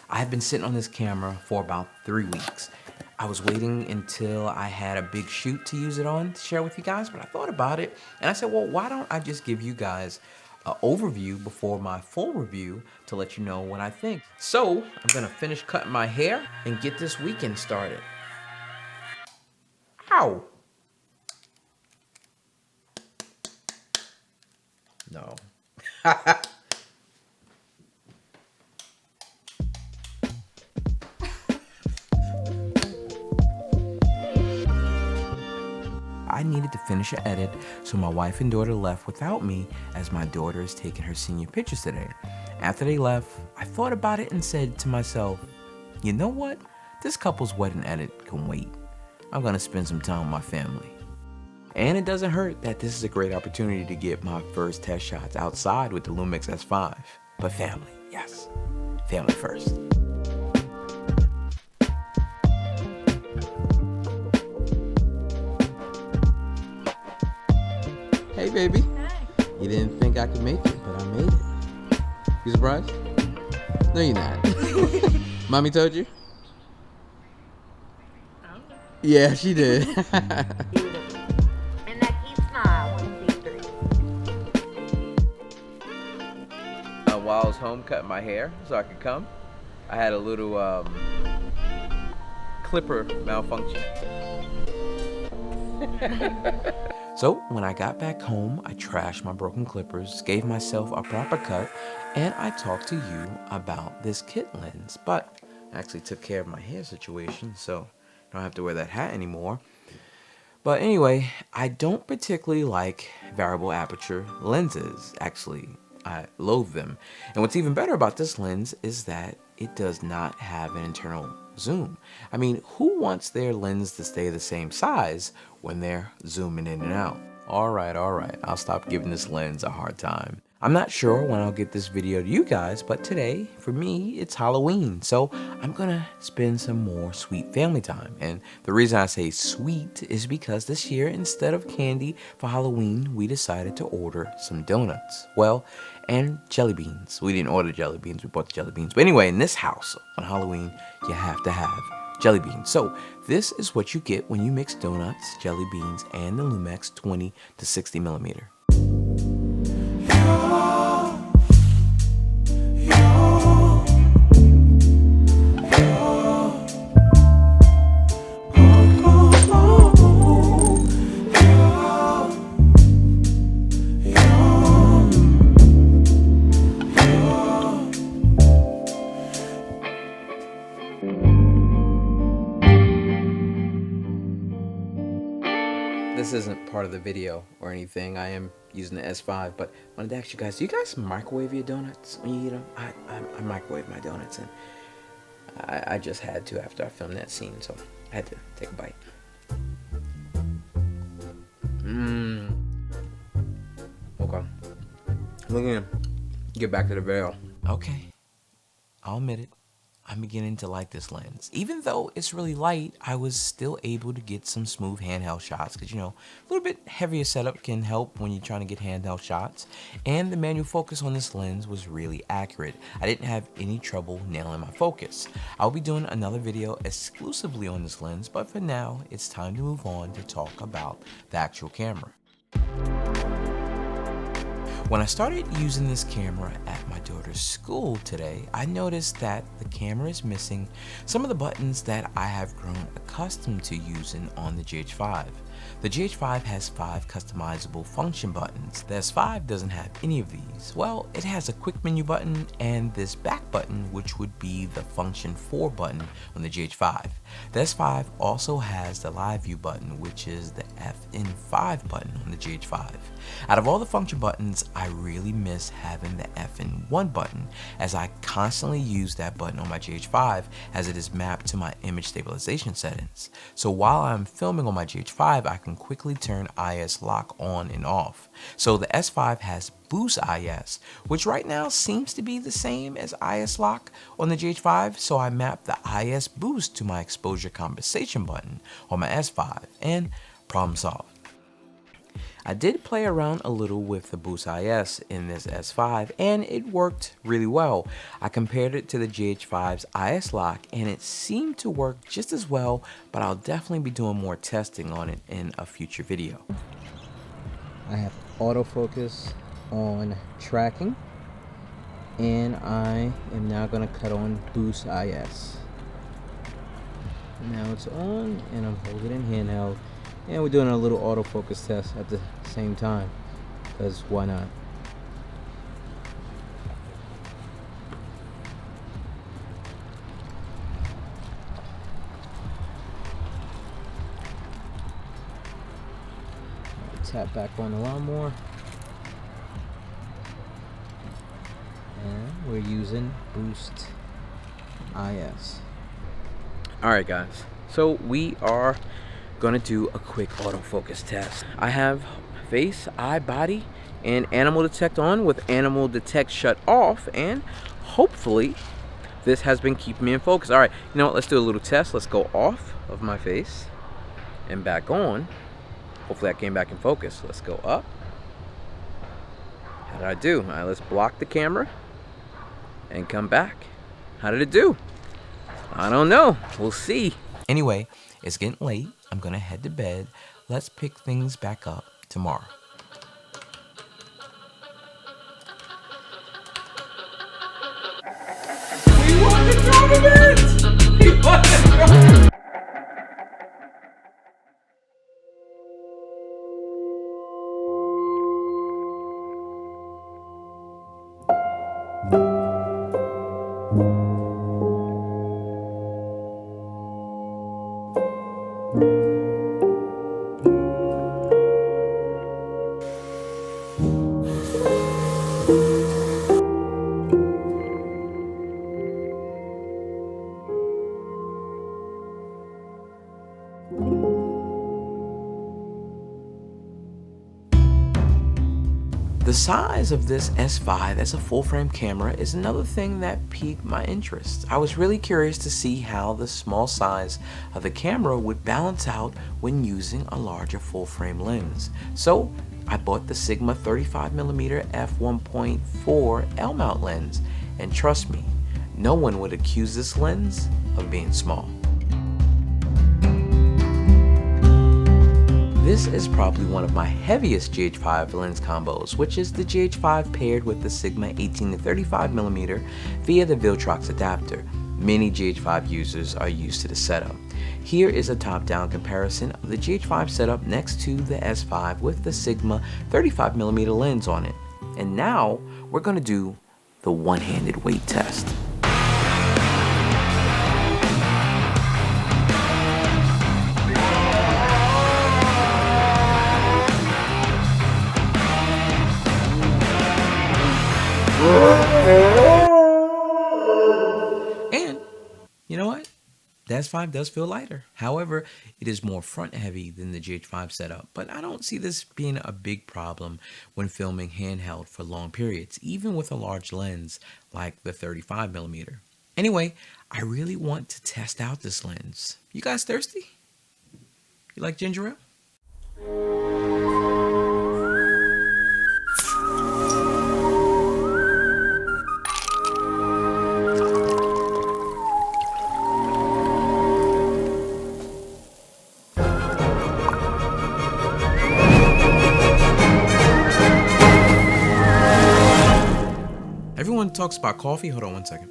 I've been sitting on this camera for about 3 weeks. I was waiting until I had a big shoot to use it on to share with you guys, but I thought about it and I said, well, why don't I just give you guys an overview before my full review to let you know what I think. So I'm gonna finish cutting my hair and get this weekend started. Ow! No. I needed to finish an edit, so my wife and daughter left without me as my daughter is taking her senior pictures today. After they left, I thought about it and said to myself, you know what? This couple's wedding edit can wait. I'm gonna spend some time with my family. And it doesn't hurt that this is a great opportunity to get my first test shots outside with the LUMIX S5. But family, yes, family first. Hey baby. Hi. You didn't think I could make it, but I made it. You surprised? No, you're not. Mommy told you? Oh. Yeah, she did. Beautiful. And that key smile. 1, 2, 3. While I was home cutting my hair so I could come, I had a little clipper malfunction. So when I got back home, I trashed my broken clippers, gave myself a proper cut, and I talked to you about this kit lens. But I actually took care of my hair situation, so I don't have to wear that hat anymore. But anyway, I don't particularly like variable aperture lenses. Actually, I loathe them. And what's even better about this lens is that it does not have an internal zoom. I mean, who wants their lens to stay the same size when they're zooming in and out? All right, I'll stop giving this lens a hard time. I'm not sure when I'll get this video to you guys, but today, for me, it's Halloween. So I'm gonna spend some more sweet family time. And the reason I say sweet is because this year, instead of candy for Halloween, we decided to order some donuts. Well, and jelly beans. We didn't order jelly beans, we bought the jelly beans. But anyway, in this house on Halloween, you have to have jelly beans. So this is what you get when you mix donuts, jelly beans, and the LUMIX 20 to 60 millimeter. This isn't part of the video or anything. I am using the S5, but I wanted to ask you guys, do you guys microwave your donuts when you eat them? I microwave my donuts, and I just had to after I filmed that scene, so I had to take a bite. Okay. Look at him. Get back to the barrel. Okay. I'll admit it. I'm beginning to like this lens. Even though it's really light, I was still able to get some smooth handheld shots because, you know, a little bit heavier setup can help when you're trying to get handheld shots. And the manual focus on this lens was really accurate. I didn't have any trouble nailing my focus. I'll be doing another video exclusively on this lens, but for now, it's time to move on to talk about the actual camera. When I started using this camera at my daughter's school today, I noticed that the camera is missing some of the buttons that I have grown accustomed to using on the GH5. The GH5 has 5 customizable function buttons. The S5 doesn't have any of these. Well, it has a quick menu button and this back button, which would be the function 4 button on the GH5. The S5 also has the live view button, which is the FN5 button on the GH5. Out of all the function buttons, I really miss having the FN1 button, as I constantly use that button on my GH5 as it is mapped to my image stabilization settings. So while I'm filming on my GH5, I can quickly turn IS lock on and off. So the S5 has Boost IS, which right now seems to be the same as IS lock on the GH5, so I map the IS boost to my exposure compensation button on my S5, and problem solved. I did play around a little with the Boost IS in this S5 and it worked really well. I compared it to the GH5's IS lock and it seemed to work just as well, but I'll definitely be doing more testing on it in a future video. I have autofocus on tracking, and I am now going to cut on Boost IS. Now it's on, and I'm holding it in handheld, and we're doing a little autofocus test at the same time, because why not? Tap back on the lawnmower, and we're using Boost IS. Alright guys, so we are gonna do a quick autofocus test. I have face, eye, body, and animal detect on with animal detect shut off, and hopefully this has been keeping me in focus. Alright, you know what, let's do a little test. Let's go off of my face and back on. Hopefully I came back in focus. Let's go up. How did I do? Alright, let's block the camera and come back. How did it do? I don't know. We'll see. Anyway, it's getting late. I'm gonna head to bed. Let's pick things back up tomorrow. We won the tournament! We won the tournament! The size of this S5 as a full-frame camera is another thing that piqued my interest. I was really curious to see how the small size of the camera would balance out when using a larger full-frame lens. So I bought the Sigma 35mm f1.4 L-mount lens, and trust me, no one would accuse this lens of being small. This is probably one of my heaviest GH5 lens combos, which is the GH5 paired with the Sigma 18-35mm via the Viltrox adapter. Many GH5 users are used to the setup. Here is a top-down comparison of the GH5 setup next to the S5 with the Sigma 35mm lens on it. And now we're going to do the one-handed weight test. And you know what? The S5 does feel lighter. However, it is more front heavy than the GH5 setup, but I don't see this being a big problem when filming handheld for long periods, even with a large lens like the 35mm. Anyway, I really want to test out this lens. You guys thirsty? You like ginger ale? Everyone talks about coffee. Hold on one second.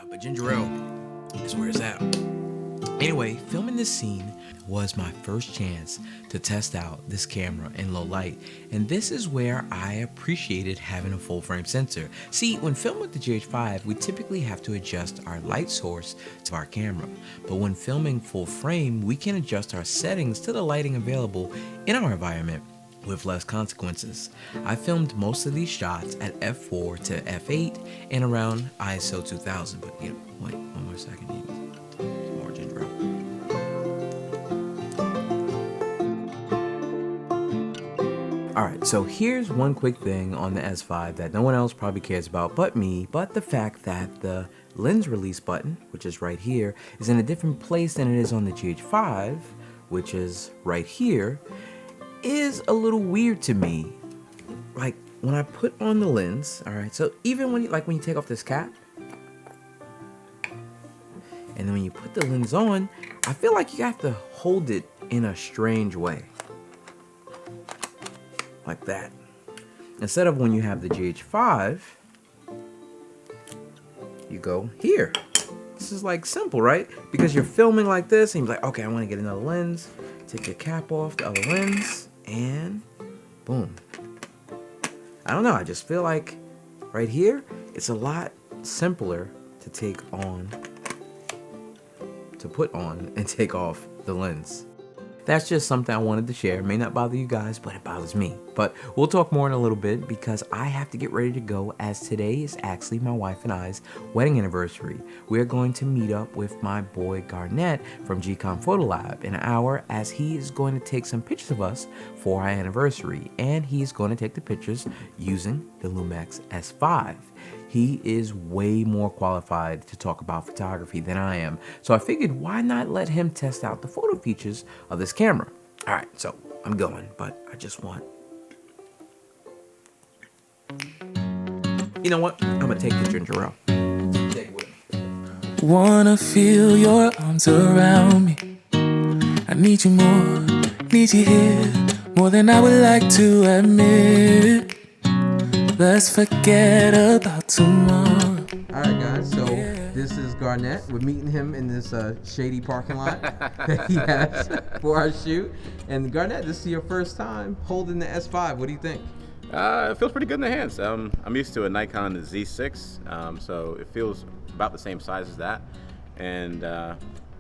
But ginger ale is where it's at. Anyway, filming this scene was my first chance to test out this camera in low light, and this is where I appreciated having a full frame sensor. See, when filming with the GH5, we typically have to adjust our light source to our camera, but when filming full frame, we can adjust our settings to the lighting available in our environment with less consequences. I filmed most of these shots at f4 to f8 and around ISO 2000, but you know, wait, one more second. More ginger ale. Alright, so here's one quick thing on the S5 that no one else probably cares about but me, but the fact that the lens release button, which is right here, is in a different place than it is on the GH5, which is right here, is a little weird to me. Like when I put on the lens, all right, so even when you take off this cap, and then when you put the lens on, I feel like you have to hold it in a strange way. Like that. Instead of when you have the GH5, you go here. This is like simple, right? Because you're filming like this and you're like, okay, I want to get another lens. Take your cap off the other lens and boom. I don't know, I just feel like right here, it's a lot simpler to take on, to put on and take off the lens. That's just something I wanted to share. It may not bother you guys, but it bothers me. But we'll talk more in a little bit because I have to get ready to go, as today is actually my wife and I's wedding anniversary. We're going to meet up with my boy Garnett from GCOM Photo Lab in an hour, as he is going to take some pictures of us for our anniversary. And he's going to take the pictures using the LUMIX S5. He is way more qualified to talk about photography than I am. So I figured, why not let him test out the photo features of this camera? All right, so I'm going, but I just want... You know what? I'm gonna take the ginger ale. Take it with me. Wanna feel your arms around me. I need you more, need you here, more than I would like to admit. Let's forget about tomorrow. Alright guys, so this is Garnett. We're meeting him in this shady parking lot that he has for our shoot. And Garnett, this is your first time holding the S5. What do you think? It feels pretty good in the hands. I'm used to a Nikon Z6, so it feels about the same size as that, and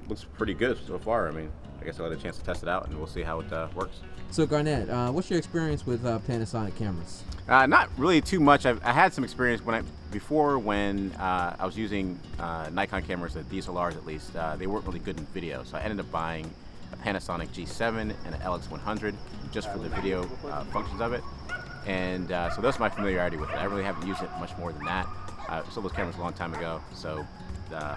looks pretty good so far. I mean, I guess I'll get a chance to test it out, and we'll see how it works. So Garnett, what's your experience with Panasonic cameras? Not really too much. I had some experience before when I was using Nikon cameras, the DSLRs at least. They weren't really good in video, so I ended up buying a Panasonic G7 and an LX100 just for the video functions of it. And so that's my familiarity with it. I really haven't used it much more than that. I sold those cameras a long time ago, so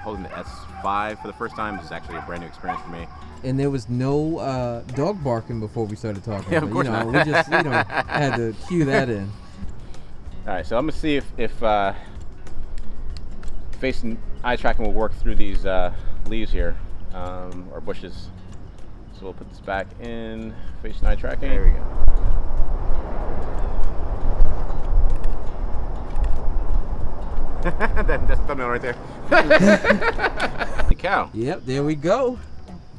holding the S5 for the first time is actually a brand new experience for me. And there was no dog barking before we started talking. Yeah, of course not. not. We just had to cue that in. All right, so I'm gonna see if face and eye tracking will work through these leaves here, or bushes. So we'll put this back in face and eye tracking. There we go. That's the thumbnail right there. Holy cow. Yep, there we go.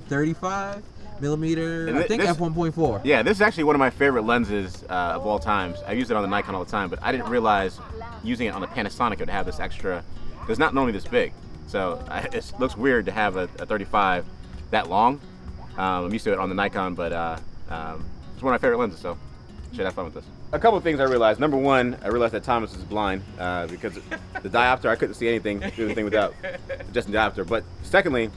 35 millimeter, I think f1.4. Yeah, this is actually one of my favorite lenses of all times. I use it on the Nikon all the time, but I didn't realize using it on the Panasonic it would have this extra, it's not normally this big. So it looks weird to have a 35 that long. I'm used to it on the Nikon, but it's one of my favorite lenses, so should have fun with this. A couple of things I realized. Number one, I realized that Thomas is blind because the diopter, I couldn't see anything, do anything without just the diopter. But secondly,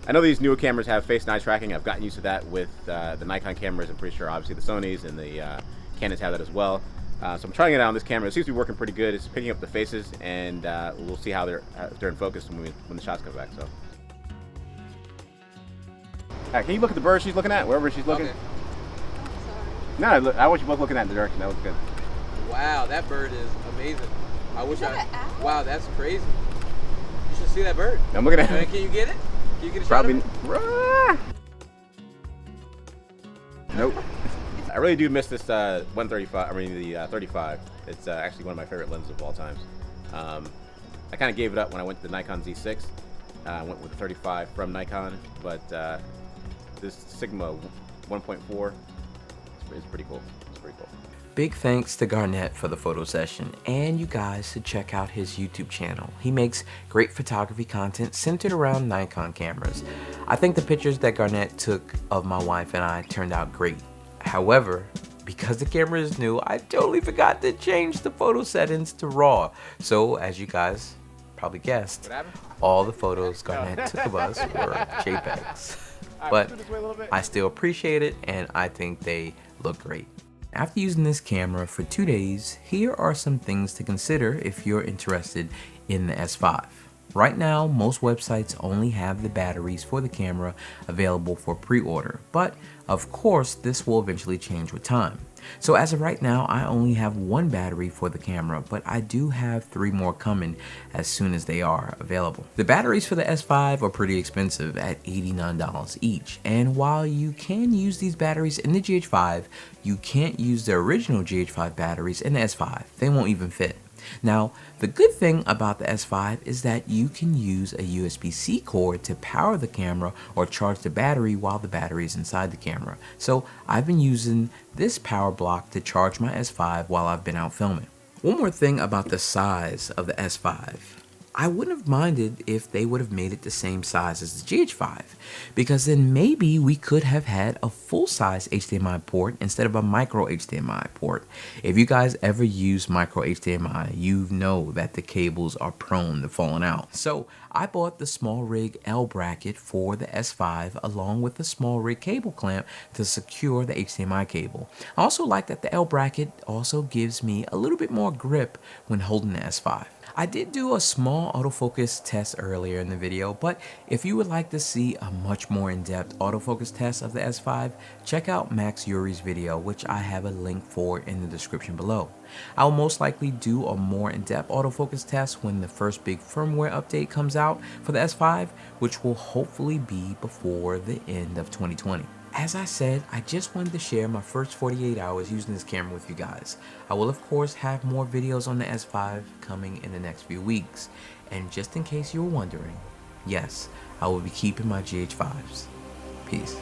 I know these newer cameras have face and eye tracking. I've gotten used to that with the Nikon cameras. I'm pretty sure obviously the Sonys and the Canons have that as well. So I'm trying it out on this camera. It seems to be working pretty good. It's picking up the faces, and we'll see how they're in focus when the shots come back. So, all right, can you look at the bird she's looking at, wherever she's looking? Okay. No, I want you both looking at the direction. That looks good. Wow, that bird is amazing. I wish wow, that's crazy. You should see that bird. I'm looking at it. Can you get it? Can you get a shot Probably. of it? Nope. I really do miss this 135. I mean the 35. It's actually one of my favorite lenses of all times. I kind of gave it up when I went to the Nikon Z6. I went with the 35 from Nikon, but this Sigma 1.4 is pretty cool. It's pretty cool. Big thanks to Garnett for the photo session, and you guys should check out his YouTube channel. He makes great photography content centered around Nikon cameras. I think the pictures that Garnett took of my wife and I turned out great. However, because the camera is new, I totally forgot to change the photo settings to RAW. So, as you guys probably guessed, all the photos Garnett took of us were JPEGs. But I still appreciate it, and I think they look great. After using this camera for 2 days, here are some things to consider if you're interested in the S5. Right now, most websites only have the batteries for the camera available for pre-order, but of course, this will eventually change with time. So as of right now, I only have one battery for the camera, but I do have 3 more coming as soon as they are available. The batteries for the S5 are pretty expensive at $89 each, and while you can use these batteries in the GH5, you can't use the original GH5 batteries in the S5. They won't even fit. Now, the good thing about the S5 is that you can use a USB-C cord to power the camera or charge the battery while the battery is inside the camera. So I've been using this power block to charge my S5 while I've been out filming. One more thing about the size of the S5. I wouldn't have minded if they would have made it the same size as the GH5, because then maybe we could have had a full-size HDMI port instead of a micro HDMI port. If you guys ever use micro HDMI, you know that the cables are prone to falling out. So I bought the small rig L bracket for the S5 along with the small rig cable clamp to secure the HDMI cable. I also like that the L bracket also gives me a little bit more grip when holding the S5. I did do a small autofocus test earlier in the video, but if you would like to see a much more in-depth autofocus test of the S5, check out Max Yuri's video, which I have a link for in the description below. I will most likely do a more in-depth autofocus test when the first big firmware update comes out for the S5, which will hopefully be before the end of 2020. As I said, I just wanted to share my first 48 hours using this camera with you guys. I will of course have more videos on the S5 coming in the next few weeks. And just in case you were wondering, yes, I will be keeping my GH5s. Peace.